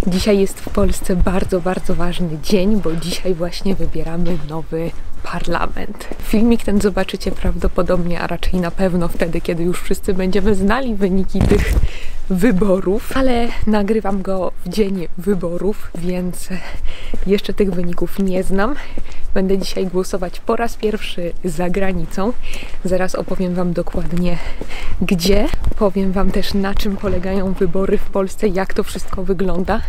Dzisiaj jest w Polsce bardzo, bardzo ważny dzień, bo dzisiaj właśnie wybieramy nowy parlament. Filmik ten zobaczycie prawdopodobnie, a raczej na pewno wtedy, kiedy już wszyscy będziemy znali wyniki tych wyborów, ale nagrywam go w dzień wyborów, więc jeszcze tych wyników nie znam. Będę dzisiaj głosować po raz pierwszy za granicą. Zaraz opowiem Wam dokładnie gdzie. Powiem Wam też, na czym polegają wybory w Polsce, jak to wszystko wygląda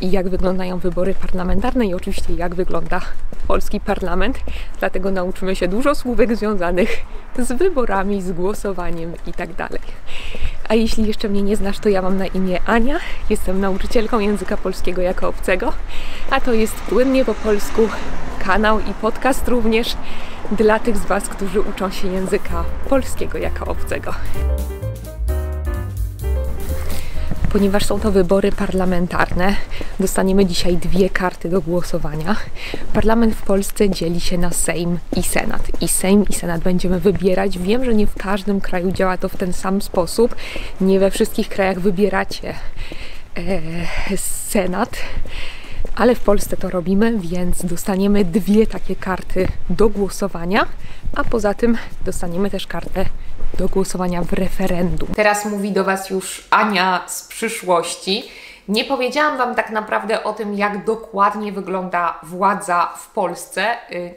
i jak wyglądają wybory parlamentarne i oczywiście jak wygląda polski parlament. Dlatego nauczymy się dużo słówek związanych z wyborami, z głosowaniem i tak dalej. A jeśli jeszcze mnie nie znasz, to ja mam na imię Ania. Jestem nauczycielką języka polskiego jako obcego, a to jest Płynnie po polsku kanał i podcast również dla tych z Was, którzy uczą się języka polskiego jako obcego. Ponieważ są to wybory parlamentarne, dostaniemy dzisiaj dwie karty do głosowania. Parlament w Polsce dzieli się na Sejm i Senat. I Sejm i Senat będziemy wybierać. Wiem, że nie w każdym kraju działa to w ten sam sposób. Nie we wszystkich krajach wybieracie Senat, ale w Polsce to robimy, więc dostaniemy dwie takie karty do głosowania, a poza tym dostaniemy też kartę do głosowania w referendum. Teraz mówi do Was już Ania z przyszłości. Nie powiedziałam Wam tak naprawdę o tym, jak dokładnie wygląda władza w Polsce.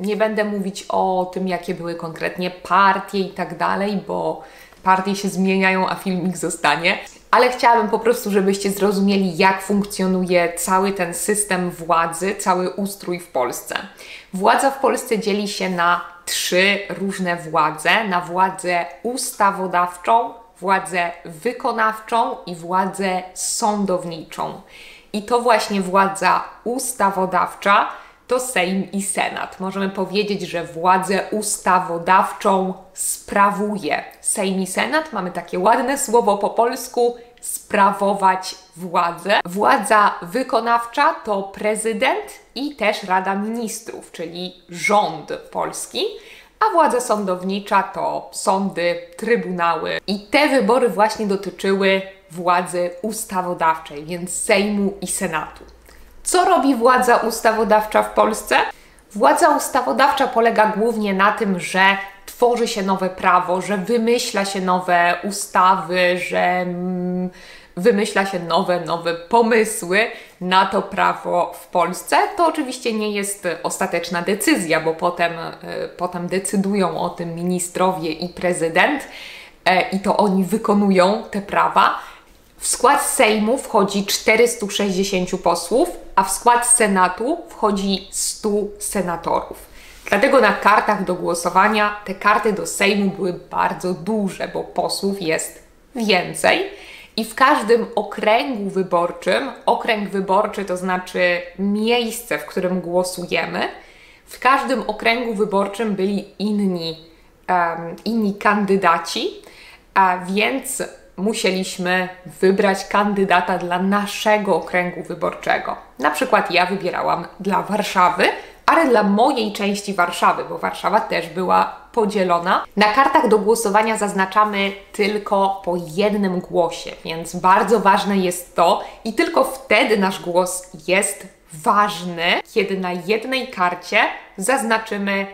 Nie będę mówić o tym, jakie były konkretnie partie i tak dalej, bo partie się zmieniają, a filmik zostanie. Ale chciałabym po prostu, żebyście zrozumieli, jak funkcjonuje cały ten system władzy, cały ustrój w Polsce. Władza w Polsce dzieli się na trzy różne władze. Na władzę ustawodawczą, władzę wykonawczą i władzę sądowniczą. I to właśnie władza ustawodawcza to Sejm i Senat. Możemy powiedzieć, że władzę ustawodawczą sprawuje Sejm i Senat. Mamy takie ładne słowo po polsku: sprawować władzę. Władza wykonawcza to prezydent i też Rada Ministrów, czyli rząd polski. A władza sądownicza to sądy, trybunały. I te wybory właśnie dotyczyły władzy ustawodawczej, więc Sejmu i Senatu. Co robi władza ustawodawcza w Polsce? Władza ustawodawcza polega głównie na tym, że tworzy się nowe prawo, że wymyśla się nowe ustawy, że wymyśla się nowe pomysły na to prawo w Polsce. To oczywiście nie jest ostateczna decyzja, bo potem decydują o tym ministrowie i prezydent i to oni wykonują te prawa. W skład Sejmu wchodzi 460 posłów, a w skład Senatu wchodzi 100 senatorów. Dlatego na kartach do głosowania te karty do Sejmu były bardzo duże, bo posłów jest więcej. I w każdym okręgu wyborczym, okręg wyborczy to znaczy miejsce, w którym głosujemy, w każdym okręgu wyborczym byli inni kandydaci, a więc musieliśmy wybrać kandydata dla naszego okręgu wyborczego. Na przykład ja wybierałam dla Warszawy, ale dla mojej części Warszawy, bo Warszawa też była podzielona. Na kartach do głosowania zaznaczamy tylko po jednym głosie, więc bardzo ważne jest to i tylko wtedy nasz głos jest ważny, kiedy na jednej karcie zaznaczymy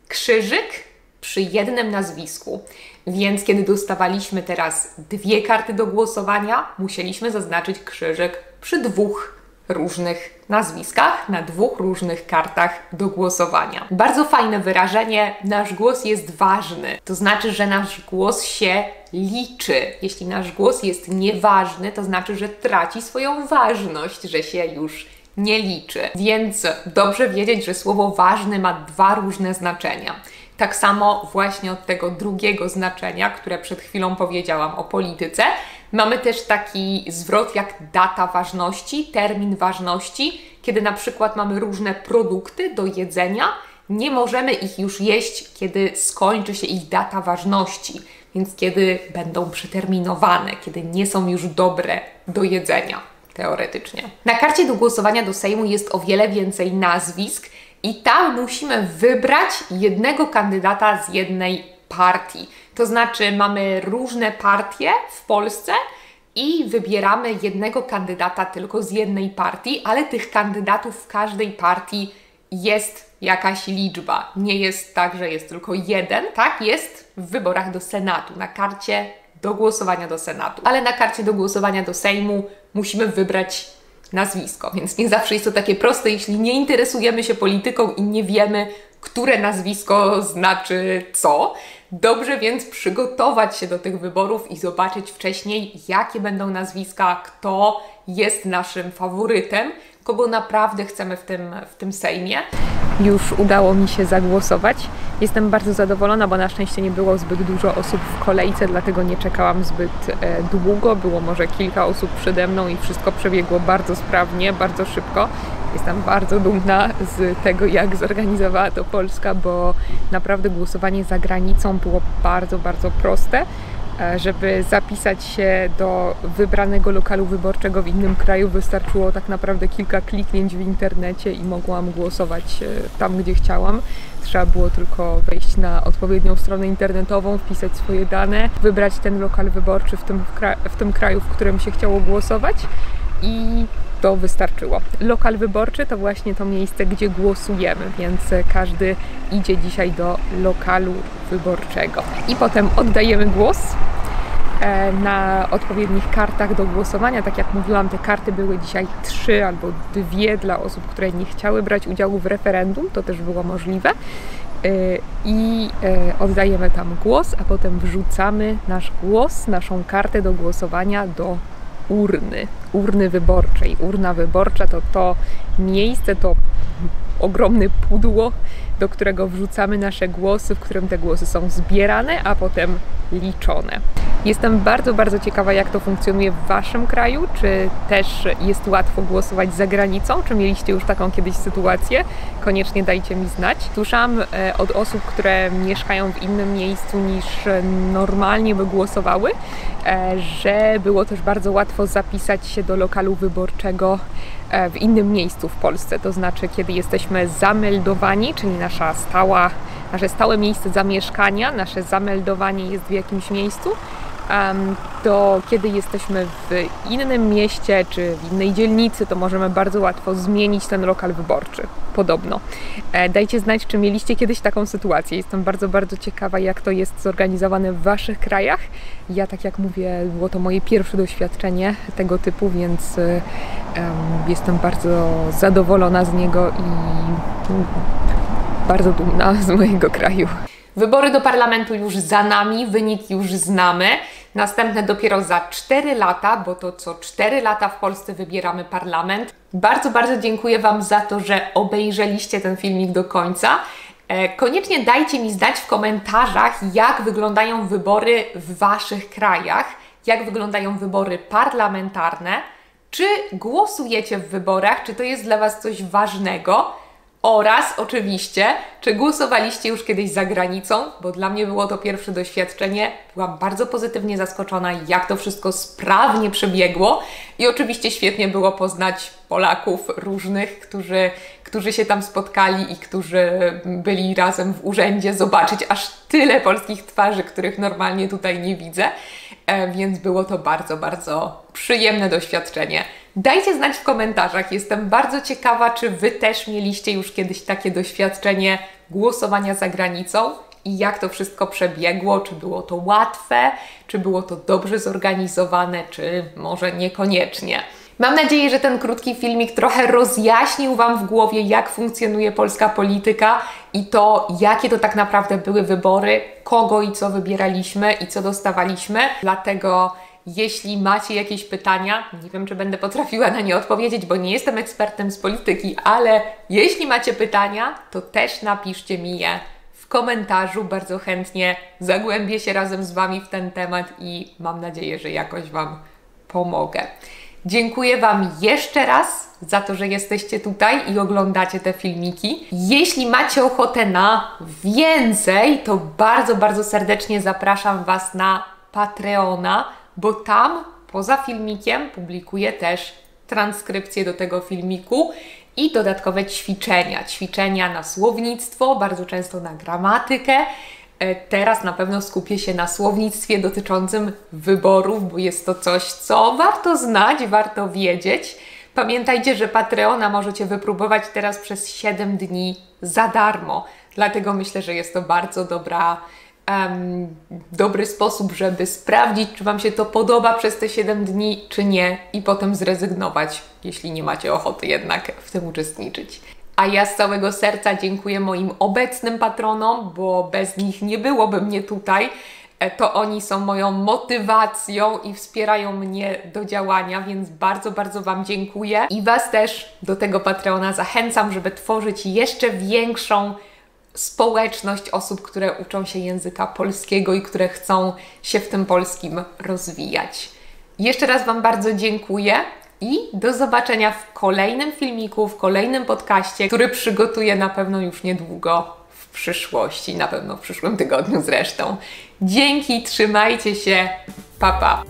krzyżyk przy jednym nazwisku. Więc kiedy dostawaliśmy teraz dwie karty do głosowania, musieliśmy zaznaczyć krzyżyk przy dwóch różnych nazwiskach, na dwóch różnych kartach do głosowania. Bardzo fajne wyrażenie, nasz głos jest ważny. To znaczy, że nasz głos się liczy. Jeśli nasz głos jest nieważny, to znaczy, że traci swoją ważność, że się już nie liczy. Więc dobrze wiedzieć, że słowo ważny ma dwa różne znaczenia. Tak samo właśnie od tego drugiego znaczenia, które przed chwilą powiedziałam o polityce, mamy też taki zwrot jak data ważności, termin ważności, kiedy na przykład mamy różne produkty do jedzenia, nie możemy ich już jeść, kiedy skończy się ich data ważności, więc kiedy będą przeterminowane, kiedy nie są już dobre do jedzenia, teoretycznie. Na karcie do głosowania do Sejmu jest o wiele więcej nazwisk, i tam musimy wybrać jednego kandydata z jednej partii. To znaczy mamy różne partie w Polsce i wybieramy jednego kandydata tylko z jednej partii, ale tych kandydatów w każdej partii jest jakaś liczba. Nie jest tak, że jest tylko jeden. Tak jest w wyborach do Senatu, na karcie do głosowania do Senatu. Ale na karcie do głosowania do Sejmu musimy wybrać nazwisko, więc nie zawsze jest to takie proste, jeśli nie interesujemy się polityką i nie wiemy, które nazwisko znaczy co. Dobrze więc przygotować się do tych wyborów i zobaczyć wcześniej, jakie będą nazwiska, kto jest naszym faworytem, kogo naprawdę chcemy w tym Sejmie. Już udało mi się zagłosować. Jestem bardzo zadowolona, bo na szczęście nie było zbyt dużo osób w kolejce, dlatego nie czekałam zbyt długo. Było może kilka osób przede mną i wszystko przebiegło bardzo sprawnie, bardzo szybko. Jestem bardzo dumna z tego, jak zorganizowała to Polska, bo naprawdę głosowanie za granicą było bardzo, bardzo proste. Żeby zapisać się do wybranego lokalu wyborczego w innym kraju, wystarczyło tak naprawdę kilka kliknięć w internecie i mogłam głosować tam, gdzie chciałam. Trzeba było tylko wejść na odpowiednią stronę internetową, wpisać swoje dane, wybrać ten lokal wyborczy w tym kraju, w którym się chciało głosować i to wystarczyło. Lokal wyborczy to właśnie to miejsce, gdzie głosujemy, więc każdy idzie dzisiaj do lokalu wyborczego. I potem oddajemy głos na odpowiednich kartach do głosowania. Tak jak mówiłam, te karty były dzisiaj 3 albo 2 dla osób, które nie chciały brać udziału w referendum, to też było możliwe. I oddajemy tam głos, a potem wrzucamy nasz głos, naszą kartę do głosowania do urny wyborczej. Urna wyborcza to miejsce, to ogromne pudło, do którego wrzucamy nasze głosy, w którym te głosy są zbierane, a potem liczone. Jestem bardzo, bardzo ciekawa, jak to funkcjonuje w Waszym kraju. Czy też jest łatwo głosować za granicą? Czy mieliście już taką kiedyś sytuację? Koniecznie dajcie mi znać. Słyszałam od osób, które mieszkają w innym miejscu niż normalnie by głosowały, że było też bardzo łatwo zapisać się do lokalu wyborczego w innym miejscu w Polsce. To znaczy, kiedy jesteśmy zameldowani, czyli nasze stałe miejsce zamieszkania, nasze zameldowanie jest w jakimś miejscu, to kiedy jesteśmy w innym mieście czy w innej dzielnicy, to możemy bardzo łatwo zmienić ten lokal wyborczy. Podobno. Dajcie znać, czy mieliście kiedyś taką sytuację. Jestem bardzo, bardzo ciekawa, jak to jest zorganizowane w Waszych krajach. Ja, tak jak mówię, było to moje pierwsze doświadczenie tego typu, więc jestem bardzo zadowolona z niego i bardzo dumna z mojego kraju. Wybory do parlamentu już za nami, wynik już znamy. Następne dopiero za 4 lata, bo to co 4 lata w Polsce wybieramy parlament. Bardzo, bardzo dziękuję Wam za to, że obejrzeliście ten filmik do końca. Koniecznie dajcie mi znać w komentarzach, jak wyglądają wybory w Waszych krajach, jak wyglądają wybory parlamentarne, czy głosujecie w wyborach, czy to jest dla Was coś ważnego. Oraz oczywiście, czy głosowaliście już kiedyś za granicą, bo dla mnie było to pierwsze doświadczenie. Byłam bardzo pozytywnie zaskoczona, jak to wszystko sprawnie przebiegło i oczywiście świetnie było poznać Polaków różnych, którzy się tam spotkali i którzy byli razem w urzędzie, zobaczyć aż tyle polskich twarzy, których normalnie tutaj nie widzę, więc było to bardzo, bardzo przyjemne doświadczenie. Dajcie znać w komentarzach, jestem bardzo ciekawa, czy Wy też mieliście już kiedyś takie doświadczenie głosowania za granicą i jak to wszystko przebiegło, czy było to łatwe, czy było to dobrze zorganizowane, czy może niekoniecznie. Mam nadzieję, że ten krótki filmik trochę rozjaśnił Wam w głowie, jak funkcjonuje polska polityka i to, jakie to tak naprawdę były wybory, kogo i co wybieraliśmy i co dostawaliśmy. Dlatego jeśli macie jakieś pytania, nie wiem, czy będę potrafiła na nie odpowiedzieć, bo nie jestem ekspertem z polityki, ale jeśli macie pytania, to też napiszcie mi je w komentarzu. Bardzo chętnie zagłębię się razem z Wami w ten temat i mam nadzieję, że jakoś Wam pomogę. Dziękuję Wam jeszcze raz za to, że jesteście tutaj i oglądacie te filmiki. Jeśli macie ochotę na więcej, to bardzo, bardzo serdecznie zapraszam Was na Patreona, bo tam poza filmikiem publikuję też transkrypcję do tego filmiku i dodatkowe ćwiczenia. Ćwiczenia na słownictwo, bardzo często na gramatykę, Teraz na pewno skupię się na słownictwie dotyczącym wyborów, bo jest to coś, co warto znać, warto wiedzieć. Pamiętajcie, że Patreona możecie wypróbować teraz przez 7 dni za darmo. Dlatego myślę, że jest to bardzo dobry sposób, żeby sprawdzić, czy Wam się to podoba przez te 7 dni, czy nie, i potem zrezygnować, jeśli nie macie ochoty jednak w tym uczestniczyć. A ja z całego serca dziękuję moim obecnym patronom, bo bez nich nie byłoby mnie tutaj. To oni są moją motywacją i wspierają mnie do działania, więc bardzo, bardzo Wam dziękuję. I Was też do tego Patreona zachęcam, żeby tworzyć jeszcze większą społeczność osób, które uczą się języka polskiego i które chcą się w tym polskim rozwijać. Jeszcze raz Wam bardzo dziękuję i do zobaczenia w kolejnym filmiku, w kolejnym podcaście, który przygotuję na pewno już niedługo w przyszłości, na pewno w przyszłym tygodniu zresztą. Dzięki, trzymajcie się, pa pa!